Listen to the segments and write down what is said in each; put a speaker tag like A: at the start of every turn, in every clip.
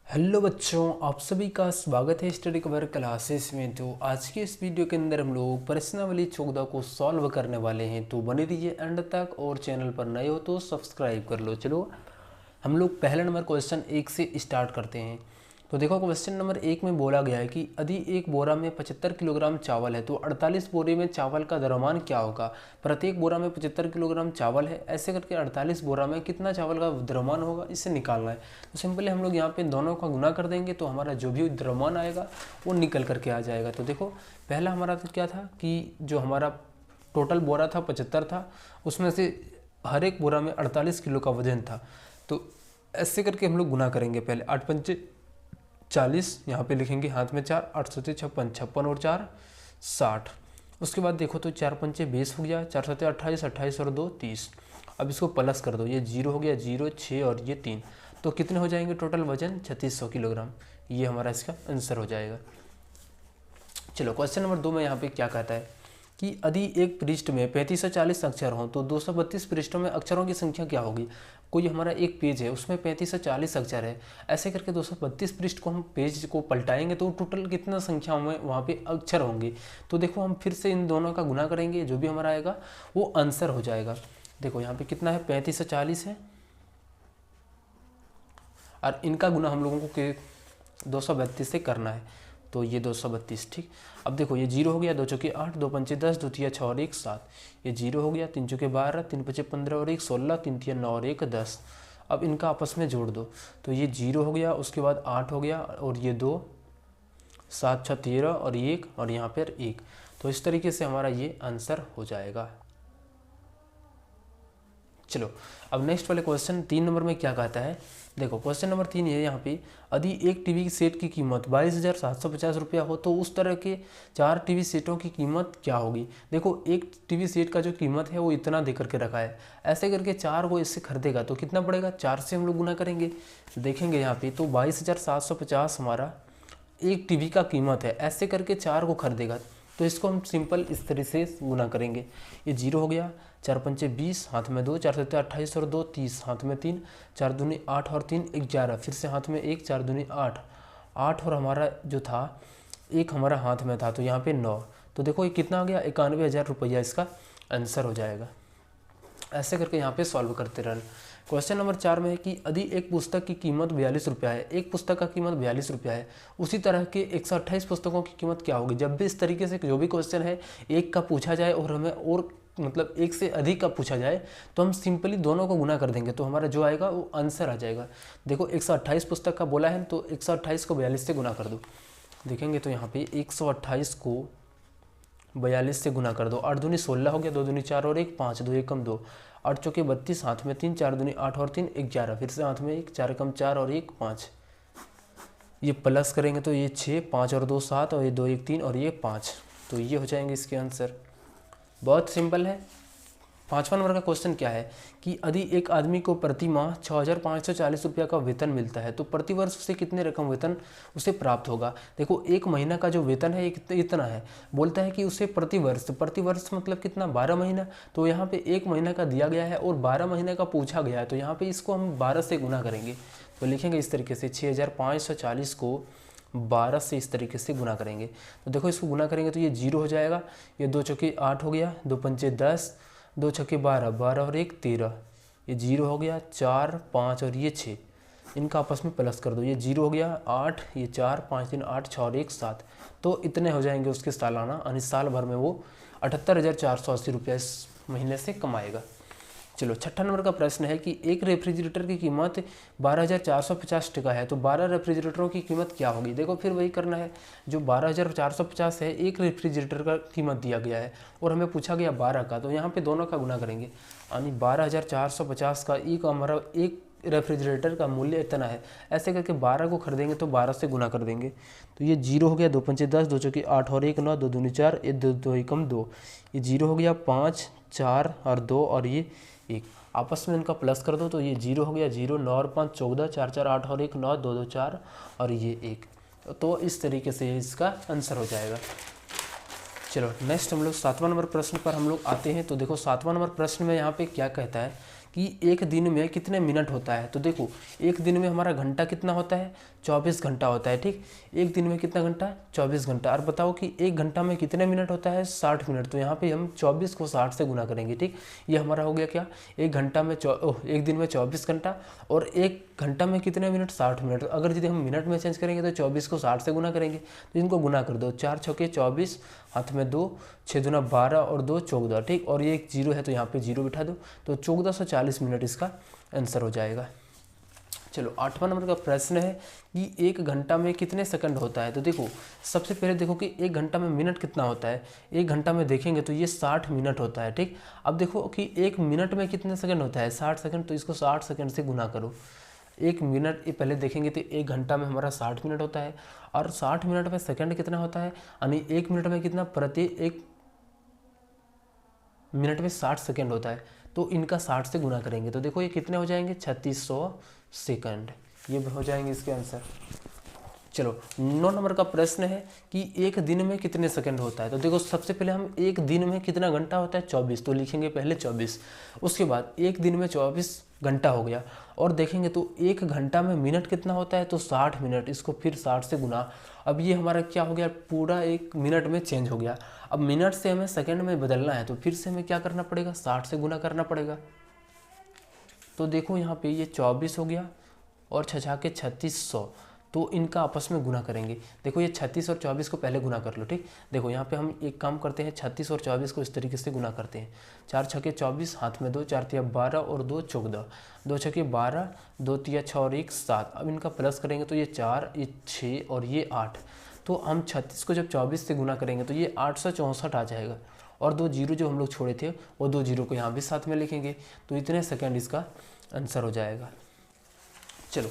A: Hello बच्चों, आप सभी का स्वागत है स्टडी कवर क्लासेस में। तो आज के इस वीडियो के अंदर हम लोग प्रश्नावली 14 को सॉल्व करने वाले हैं। तो बने रहिए एंड तक और चैनल पर नए हो तो सब्सक्राइब कर लो। चलो हम लोग पहला नंबर क्वेश्चन 1 से स्टार्ट करते हैं। तो देखो क्वेश्चन नंबर 1 में बोला गया है कि यदि एक बोरा में 75 किलोग्राम चावल है तो 48 बोरे में चावल का द्रव्यमान क्या होगा। प्रत्येक बोरा में 75 किलोग्राम चावल है, ऐसे करके 48 बोरा में कितना चावल का द्रव्यमान होगा, इसे निकालना है। तो सिंपली हम लोग यहाँ पे दोनों का गुना कर देंगे तो हमारा जो भी द्रव्यमान आएगा वो निकल करके आ जाएगा। तो देखो पहला हमारा तो क्या था कि जो हमारा टोटल बोरा था 75 था, उसमें से हर एक बोरा में 48 किलो का वजन था। तो ऐसे करके हम लोग गुना करेंगे। पहले 8 पंचे 40, यहाँ पे लिखेंगे हाथ में 4, 8 सौ 56, 56 और 4 60। उसके बाद देखो तो 4 पंचे 20 हो गया, 4 सौ 28, 28 और 2 30। अब इसको प्लस कर दो, ये 0 हो गया, 0 6 और ये 3। तो कितने हो जाएंगे टोटल वजन 3600 किलोग्राम। ये हमारा इसका आंसर हो जाएगा। चलो क्वेश्चन नंबर 2 में यहाँ पे क्या कहता है कि यदि एक पृष्ठ में 3540 अक्षर हों तो 232 पृष्ठों में अक्षरों की संख्या क्या होगी। कोई हमारा एक पेज है, उसमें 3540 अक्षर है, ऐसे करके 232 पृष्ठ को हम पेज को पलटाएंगे तो टोटल कितना संख्या में वहाँ पे अक्षर होंगे। तो देखो हम फिर से इन दोनों का गुना करेंगे, जो भी हमारा आएगा वो आंसर हो जाएगा। देखो यहाँ पे कितना है, 3540 है और इनका गुना हम लोगों को 232 से करना है। तो ये 232, ठीक। अब देखो ये 0 हो गया, 2 चौके 8, 2 पंचे 10, 2 तिया 6 और 1 7। ये 0 हो गया, 3 चौके 12, 3 पचे 15 और 1 16, 3 तिया 9 और 1 10। अब इनका आपस में जोड़ दो तो ये 0 हो गया, उसके बाद 8 हो गया और ये 2, 7 6 13 और 1 और यहाँ पर 1। तो इस तरीके से हमारा ये आंसर हो जाएगा। चलो अब नेक्स्ट वाले क्वेश्चन 3 नंबर में क्या कहता है। देखो क्वेश्चन नंबर 3 है यहाँ पे, यदि एक टीवी सेट की कीमत 22,750 रुपया हो तो उस तरह के 4 टीवी सेटों की कीमत क्या होगी। देखो एक टीवी सेट का जो कीमत है वो इतना दे करके रखा है, ऐसे करके 4 को इससे खरीदेगा तो कितना पड़ेगा, 4 से हम लोग गुना करेंगे। देखेंगे यहाँ पे तो 22,750 हमारा एक टीवी का कीमत है, ऐसे करके 4 को खरीदेगा तो इसको हम सिंपल इस तरह से गुना करेंगे। ये 0 हो गया, 4 पंचे 20, हाथ में 2, 4 सत्ते 28 और 2 30, हाथ में 3, 4 दूनी 8 और 3 11, फिर से हाथ में 1, 4 दूनी 8 8 और हमारा जो था 1 हमारा हाथ में था तो यहाँ पे 9। तो देखो ये कितना आ गया, 91,000 रुपया इसका आंसर हो जाएगा। ऐसे करके यहाँ पे सॉल्व करते रहना। क्वेश्चन नंबर 4 में है कि यदि एक पुस्तक की कीमत 42 रुपया है, एक पुस्तक का कीमत 42 रुपया है, उसी तरह के 128 पुस्तकों की कीमत क्या होगी। जब भी इस तरीके से जो भी क्वेश्चन है एक का पूछा जाए और हमें और मतलब एक से अधिक का पूछा जाए तो हम सिंपली दोनों को गुना कर देंगे तो हमारा जो आएगा वो आंसर आ जाएगा। देखो 128 पुस्तक का बोला है तो 128 को 42 से गुना कर दो। देखेंगे तो यहाँ पे 128 को 42 से गुना कर दो, 8 दूनी 16 हो गया, 2 दूनी 4 और 1 5, 2 एकम 2, 8 चौके 32, हाथ में 3, 4 दूनी 8 और 3 11, फिर से हाथ में 1, 4 एकम 4 और 1 5। ये प्लस करेंगे तो ये 6, 5 और 2 7 और ये 2 1 3 और ये 5। तो ये हो जाएंगे इसके आंसर। बहुत सिंपल है। 5वां नंबर का क्वेश्चन क्या है कि यदि एक आदमी को प्रति माह 6,540 रुपया का वेतन मिलता है तो प्रति वर्ष उसे कितने रकम वेतन उसे प्राप्त होगा। देखो एक महीना का जो वेतन है इतना है, बोलता है कि उसे प्रति वर्ष मतलब कितना, 12 महीना। तो यहाँ पे एक महीना का दिया गया है और 12 महीने का पूछा गया है तो यहाँ पे इसको हम 12 से गुना करेंगे। तो लिखेंगे इस तरीके से 6,540 को 12 से इस तरीके से गुना करेंगे। तो देखो इसको गुना करेंगे तो ये 0 हो जाएगा, ये 2 चौके 8 हो गया, 2 पंचे 10, 2 छक्के 12, 12 और 1 13, ये 0 हो गया, 4 5 और ये 6। इनका आपस में प्लस कर दो, ये 0 हो गया, 8, ये 4 5 3 8 6 और 1 7। तो इतने हो जाएंगे उसके सालाना, यानी साल भर में वो 78,480 रुपया इस महीने से कमाएगा। चलो 6ठा नंबर का प्रश्न है कि एक रेफ्रिजरेटर की कीमत 12,450 टका है तो 12 रेफ्रिजरेटरों की कीमत क्या होगी। देखो फिर वही करना है, जो 12,450 है एक रेफ्रिजरेटर का कीमत दिया गया है और हमें पूछा गया 12 का, तो यहाँ पे दोनों का गुना करेंगे, यानी 12,450 का हमारा एक रेफ्रिजरेटर का मूल्य इतना है, ऐसे करके 12 को खरीदेंगे तो 12 से गुना कर देंगे। तो ये 0 हो गया, 2 पंचे 10, 2 चौके 8 और 1 9, 2 दूनी 4, ये 2 एकम 2, ये 0 हो गया, 5 4 और 2 और ये 1। आपस में इनका प्लस कर दो तो ये 0 हो गया, 0 9 और 5 14, 4 4 8 और 1 9, 2 2 4 और ये 1। तो इस तरीके से इसका आंसर हो जाएगा। चलो नेक्स्ट हम लोग 7वां नंबर प्रश्न पर हम लोग आते हैं। तो देखो 7वां नंबर प्रश्न में यहाँ पे क्या कहता है कि एक दिन में कितने मिनट होता है। तो देखो एक दिन में हमारा घंटा कितना होता है, 24 घंटा होता है। ठीक, एक दिन में कितना घंटा, 24 घंटा। और बताओ कि एक घंटा में कितने मिनट होता है, 60 मिनट। तो यहाँ पे हम 24 को 60 से गुना करेंगे। ठीक, ये हमारा हो गया क्या, एक घंटा में एक दिन में 24 घंटा और एक घंटा में कितने मिनट, 60 मिनट। अगर यदि हम मिनट में चेंज करेंगे तो 24 को 60 से गुना करेंगे। तो इनको गुना कर दो, 4 छक्के 24, हाथ में 2, 6 दूना 12 और 2 14। ठीक, और ये एक जीरो है तो यहाँ पे जीरो बिठा दो। तो 1440 मिनट इसका आंसर हो जाएगा। चलो 8वां नंबर का प्रश्न है कि एक घंटा में कितने सेकंड होता है। तो देखो सबसे पहले देखो कि एक घंटा में मिनट कितना होता है। एक घंटा में देखेंगे तो ये 60 मिनट होता है। ठीक, अब देखो कि एक मिनट में कितने सेकंड होता है, 60 सेकंड। तो इसको 60 सेकंड से गुना करो। एक मिनट ये पहले देखेंगे तो एक घंटा में हमारा 60 मिनट होता है और 60 मिनट में सेकंड कितना होता है, यानी एक मिनट में कितना, प्रति एक मिनट में 60 सेकंड होता है। तो इनका 60 से गुना करेंगे तो देखो ये कितने हो जाएंगे, 3600 सेकंड। ये हो जाएंगे इसके आंसर। चलो 9 नंबर का प्रश्न है कि एक दिन में कितने सेकंड होता है। तो देखो सबसे पहले हम एक दिन में कितना घंटा होता है, 24। तो लिखेंगे पहले 24। उसके बाद एक दिन में 24 घंटा हो गया और देखेंगे तो एक घंटा में मिनट कितना होता है, तो 60 मिनट। इसको फिर 60 से गुना। अब ये हमारा क्या हो गया, पूरा एक मिनट में चेंज हो गया। अब मिनट से हमें सेकंड में बदलना है तो फिर से हमें क्या करना पड़ेगा, 60 से गुना करना पड़ेगा। तो देखो यहाँ पे ये 24 हो गया और 6 के 3600। तो इनका आपस में गुना करेंगे। देखो ये 36 और 24 को पहले गुना कर लो। ठीक, देखो यहाँ पे हम एक काम करते हैं, 36 और 24 को इस तरीके से गुना करते हैं। 4 छक्के 24, हाथ में 2, 4 तिया 12 और 2 14, 2 छक्के 12, 2 तिया 6 और 1 7। अब इनका प्लस करेंगे तो ये 4, ये 6 और ये 8। तो हम 36 को जब 24 से गुना करेंगे तो ये 864 आ जाएगा। और 2 जीरो जो हम लोग छोड़े थे वो 2 जीरो को यहाँ भी साथ में लिखेंगे। तो इतने सेकंड इसका आंसर हो जाएगा। चलो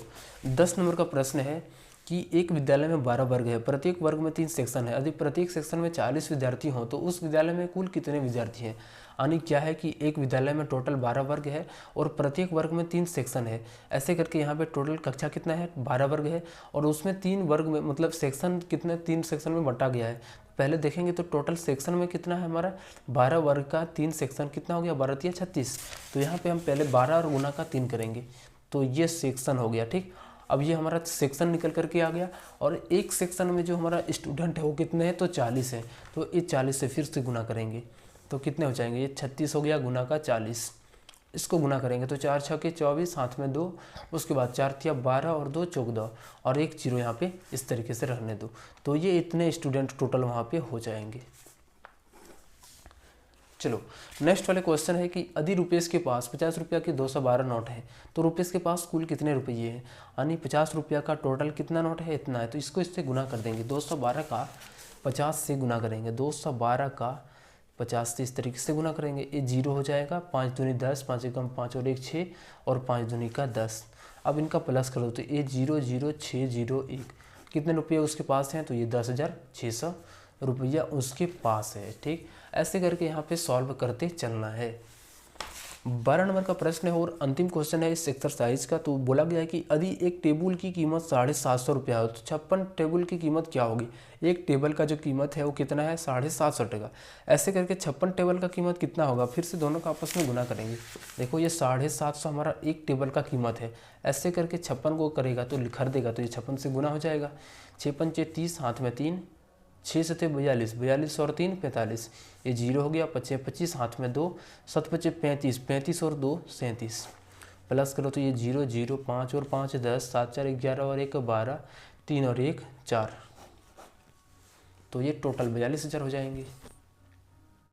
A: 10 नंबर का प्रश्न है कि एक विद्यालय में 12 वर्ग है, प्रत्येक वर्ग में 3 सेक्शन है। यदि प्रत्येक सेक्शन में 40 विद्यार्थी हों तो उस विद्यालय में कुल कितने विद्यार्थी हैं। यानी क्या है कि एक विद्यालय में टोटल 12 वर्ग है और प्रत्येक वर्ग में 3 सेक्शन है। ऐसे करके यहाँ पे टोटल कक्षा कितना है, 12 वर्ग है और उसमें 3 वर्ग में मतलब सेक्शन कितने, 3 सेक्शन में बंटा गया है। पहले देखेंगे तो टोटल सेक्शन में कितना है हमारा, 12 वर्ग का 3 सेक्शन कितना हो गया, 12 या 36। तो यहाँ पे हम पहले 12 और गुना का 3 करेंगे तो ये सेक्शन हो गया। ठीक, अब ये हमारा सेक्शन निकल करके आ गया और एक सेक्शन में जो हमारा स्टूडेंट है वो कितने हैं, तो 40 है। तो ये 40 से फिर से गुना करेंगे तो कितने हो जाएंगे, ये 36 हो गया गुना का 40। इसको गुना करेंगे तो 4 छक्के 24, हाथ में 2, उसके बाद 4 तिया 12 और 2 14 और एक जीरो यहाँ पे इस तरीके से रहने दो। तो ये इतने स्टूडेंट टोटल वहाँ पे हो जाएंगे। चलो नेक्स्ट वाले क्वेश्चन है कि यदि रुपेश के पास 50 रुपया के 212 नोट है तो रुपेश के पास कुल कितने रुपये हैं। यानी 50 रुपया का टोटल कितना नोट है, इतना है। तो इसको इससे गुना कर देंगे, 212 का 50 से गुना करेंगे, 212 का 50 से इस तरीके से गुना करेंगे। ये जीरो हो जाएगा, 5 दूनी 10, 5 एकम 5 और 1 6 और 5 दूनी का 10। अब इनका प्लस कर दो तो ये 0 0 6 0 1। कितने रुपये उसके पास हैं, तो ये 10,600 रुपया उसके पास है। ठीक, ऐसे करके यहाँ पे सॉल्व करते चलना है। 12 नंबर का प्रश्न है और अंतिम क्वेश्चन है इस एक्सरसाइज का। तो बोला गया है कि यदि एक टेबल की कीमत 750 रुपया हो तो 56 टेबल की कीमत क्या होगी। एक टेबल का जो कीमत है वो कितना है, 750 टका। ऐसे करके 56 टेबल का कीमत कितना होगा, फिर से दोनों का आपस में गुना करेंगे। देखो ये 750 हमारा एक टेबल का कीमत है। ऐसे करके 56 को करेगा तो खर देगा तो ये 56 से गुना हो जाएगा। 6 पंचे 30, हाथ में 3, 6 सते 42, 42 और 3 45। ये जीरो हो गया, 25 25, हाथ में 2, 7 पचे 35, 35 और 2 37। प्लस करो तो ये 0 0 5 और 5 10, 7 4 11 और 1 12, 3 और 1 4। तो ये टोटल 42,000 हो जाएंगे।